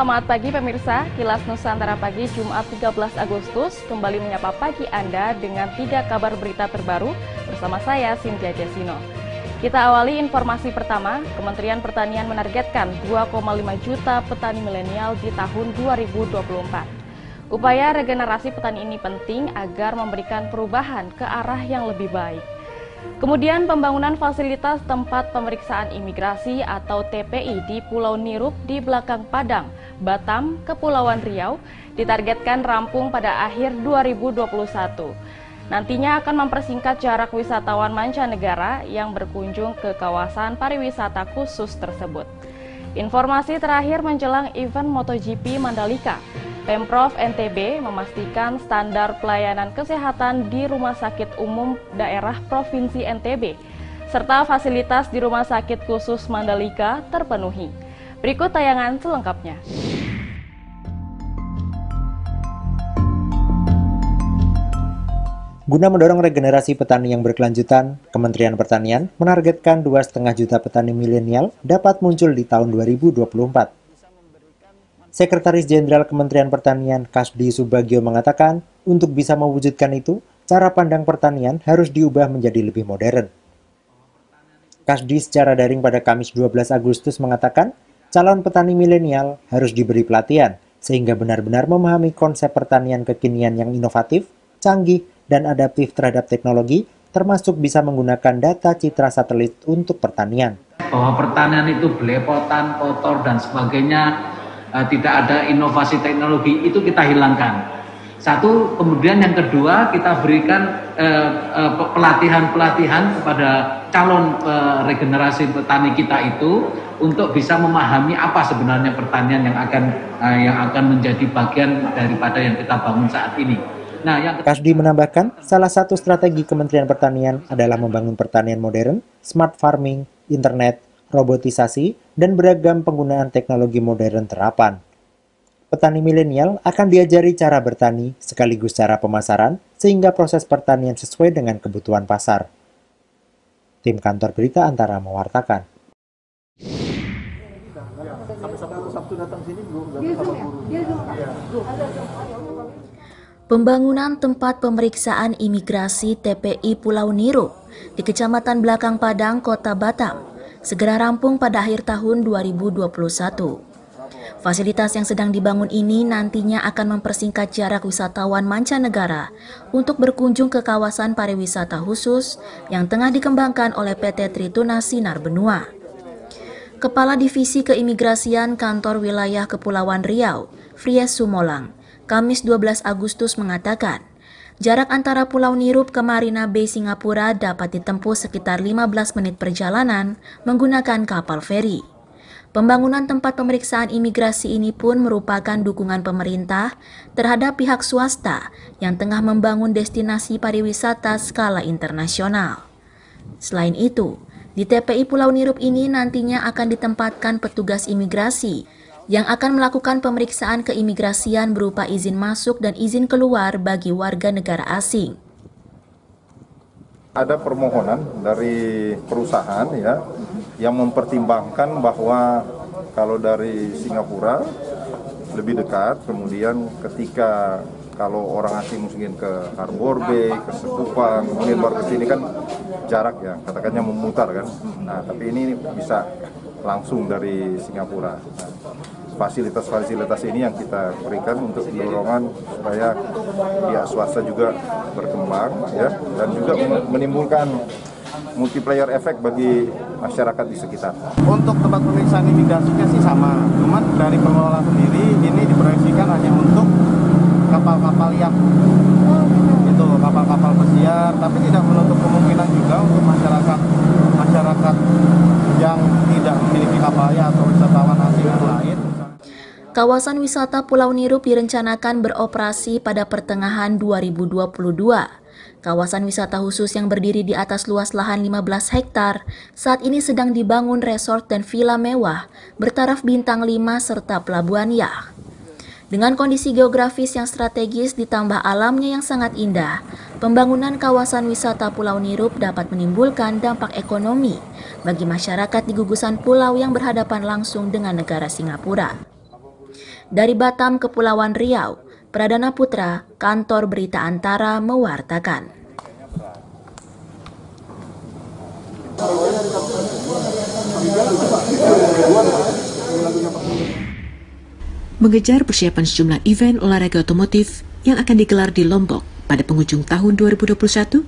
Selamat pagi pemirsa, Kilas Nusantara Pagi Jumat 13 Agustus kembali menyapa pagi Anda dengan 3 kabar berita terbaru bersama saya Cynthia Jasino. Kita awali informasi pertama, Kementerian Pertanian menargetkan 2,5 juta petani milenial di tahun 2024. Upaya regenerasi petani ini penting agar memberikan perubahan ke arah yang lebih baik. Kemudian pembangunan fasilitas tempat pemeriksaan imigrasi atau TPI di Pulau Nirup di belakang Padang, Batam, Kepulauan Riau ditargetkan rampung pada akhir 2021. Nantinya akan mempersingkat jarak wisatawan mancanegara yang berkunjung ke kawasan pariwisata khusus tersebut. Informasi terakhir menjelang event MotoGP Mandalika. Pemprov NTB memastikan standar pelayanan kesehatan di Rumah Sakit Umum Daerah Provinsi NTB, serta fasilitas di Rumah Sakit Khusus Mandalika terpenuhi. Berikut tayangan selengkapnya. Guna mendorong regenerasi petani yang berkelanjutan, Kementerian Pertanian menargetkan 2,5 juta petani milenial dapat muncul di tahun 2024. Sekretaris Jenderal Kementerian Pertanian Kasdi Subagio mengatakan, untuk bisa mewujudkan itu, cara pandang pertanian harus diubah menjadi lebih modern. Kasdi secara daring pada Kamis 12 Agustus mengatakan, calon petani milenial harus diberi pelatihan, sehingga benar-benar memahami konsep pertanian kekinian yang inovatif, canggih, dan adaptif terhadap teknologi, termasuk bisa menggunakan data citra satelit untuk pertanian. Bahwa pertanian itu belepotan, kotor, dan sebagainya, tidak ada inovasi teknologi, itu kita hilangkan. Satu, kemudian yang kedua kita berikan pelatihan-pelatihan kepada calon regenerasi petani kita itu untuk bisa memahami apa sebenarnya pertanian yang akan menjadi bagian daripada yang kita bangun saat ini. Kasdi menambahkan, salah satu strategi Kementerian Pertanian adalah membangun pertanian modern, smart farming, internet, robotisasi, dan beragam penggunaan teknologi modern terapan. Petani milenial akan diajari cara bertani sekaligus cara pemasaran sehingga proses pertanian sesuai dengan kebutuhan pasar. Tim Kantor Berita Antara mewartakan. Pembangunan tempat pemeriksaan imigrasi TPI Pulau Nirup di Kecamatan Belakang Padang, Kota Batam segera rampung pada akhir tahun 2021. Fasilitas yang sedang dibangun ini nantinya akan mempersingkat jarak wisatawan mancanegara untuk berkunjung ke kawasan pariwisata khusus yang tengah dikembangkan oleh PT Trituna Sinar Benua. Kepala Divisi Keimigrasian Kantor Wilayah Kepulauan Riau, Fries Sumolang, Kamis 12 Agustus mengatakan, jarak antara Pulau Nirup ke Marina Bay Singapura dapat ditempuh sekitar 15 menit perjalanan menggunakan kapal feri. Pembangunan tempat pemeriksaan imigrasi ini pun merupakan dukungan pemerintah terhadap pihak swasta yang tengah membangun destinasi pariwisata skala internasional. Selain itu, di TPI Pulau Nirup ini nantinya akan ditempatkan petugas imigrasi yang akan melakukan pemeriksaan keimigrasian berupa izin masuk dan izin keluar bagi warga negara asing. Ada permohonan dari perusahaan yang mempertimbangkan bahwa kalau dari Singapura lebih dekat, kemudian ketika kalau orang asing mungkin ke Harbor Bay, ke Sekupang, kemudian baru ke sini kan jarak ya, katakannya memutar kan. Nah, tapi ini bisa langsung dari Singapura. Fasilitas-fasilitas ini yang kita berikan untuk dorongan supaya pihak swasta juga berkembang ya, dan juga menimbulkan multiplier efek bagi masyarakat di sekitar. Untuk tempat pemeriksaan imigrasinya sih sama, cuman dari pengelola sendiri ini diproyeksikan hanya untuk kapal-kapal yang itu kapal-kapal pesiar, tapi tidak menutup kemungkinan juga untuk masyarakat yang tidak memiliki kapal atau wisatawan asing yang lain. Kawasan wisata Pulau Nirup direncanakan beroperasi pada pertengahan 2022. Kawasan wisata khusus yang berdiri di atas luas lahan 15 hektar saat ini sedang dibangun resort dan villa mewah bertaraf bintang 5 serta pelabuhan yacht. Dengan kondisi geografis yang strategis ditambah alamnya yang sangat indah, pembangunan kawasan wisata Pulau Nirup dapat menimbulkan dampak ekonomi bagi masyarakat di gugusan pulau yang berhadapan langsung dengan negara Singapura. Dari Batam, Kepulauan Riau, Pradana Putra, Kantor Berita Antara mewartakan. Mengejar persiapan sejumlah event olahraga otomotif yang akan digelar di Lombok pada penghujung tahun 2021,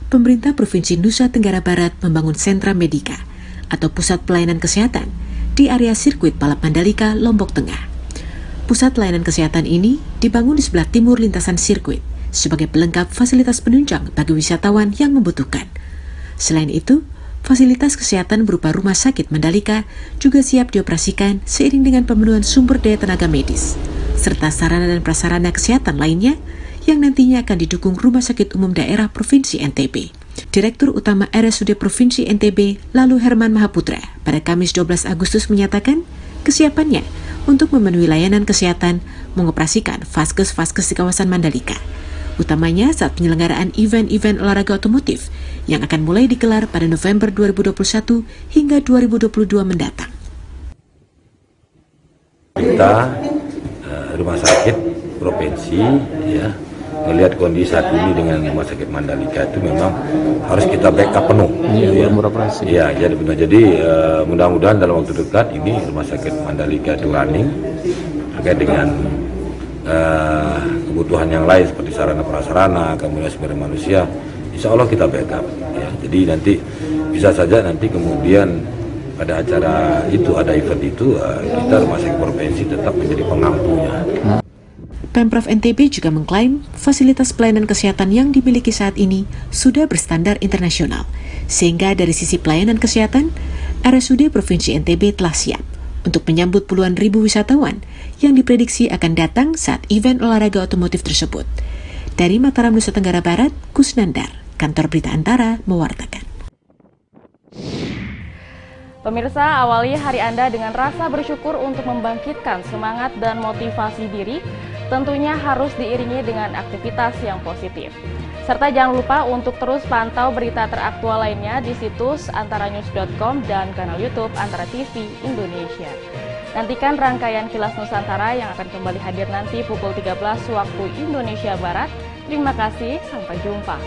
pemerintah Provinsi Nusa Tenggara Barat membangun sentra medika atau pusat pelayanan kesehatan di area sirkuit balap Mandalika, Lombok Tengah. Pusat layanan kesehatan ini dibangun di sebelah timur lintasan sirkuit sebagai pelengkap fasilitas penunjang bagi wisatawan yang membutuhkan. Selain itu, fasilitas kesehatan berupa rumah sakit Mandalika juga siap dioperasikan seiring dengan pemenuhan sumber daya tenaga medis, serta sarana dan prasarana kesehatan lainnya yang nantinya akan didukung Rumah Sakit Umum Daerah Provinsi NTB. Direktur Utama RSUD Provinsi NTB, lalu Herman Mahaputra, pada Kamis 12 Agustus menyatakan kesiapannya untuk memenuhi layanan kesehatan mengoperasikan vaskes-vaskes di kawasan Mandalika, utamanya saat penyelenggaraan event-event olahraga otomotif yang akan mulai digelar pada November 2021 hingga 2022 mendatang. Kita rumah sakit provinsi ya melihat kondisi saat ini dengan rumah sakit Mandalika itu memang harus kita backup penuh. Ya, jadi benar. Jadi mudah-mudahan dalam waktu dekat ini rumah sakit Mandalika itu running terkait dengan kebutuhan yang lain seperti sarana prasarana, kemudian sumber manusia. Insya Allah kita backup. Ya. Jadi nanti bisa saja nanti kemudian pada acara itu ada event itu kita rumah sakit provinsi tetap menjadi pengampunya. Pemprov NTB juga mengklaim fasilitas pelayanan kesehatan yang dimiliki saat ini sudah berstandar internasional, sehingga dari sisi pelayanan kesehatan, RSUD Provinsi NTB telah siap untuk menyambut puluhan ribu wisatawan yang diprediksi akan datang saat event olahraga otomotif tersebut. Dari Mataram, Nusa Tenggara Barat, Kusnandar, Kantor Berita Antara mewartakan. Pemirsa, awali hari Anda dengan rasa bersyukur untuk membangkitkan semangat dan motivasi diri, tentunya harus diiringi dengan aktivitas yang positif. Serta jangan lupa untuk terus pantau berita teraktual lainnya di situs antaranews.com dan kanal YouTube Antara TV Indonesia. Nantikan rangkaian Kilas Nusantara yang akan kembali hadir nanti pukul 13 waktu Indonesia Barat. Terima kasih, sampai jumpa.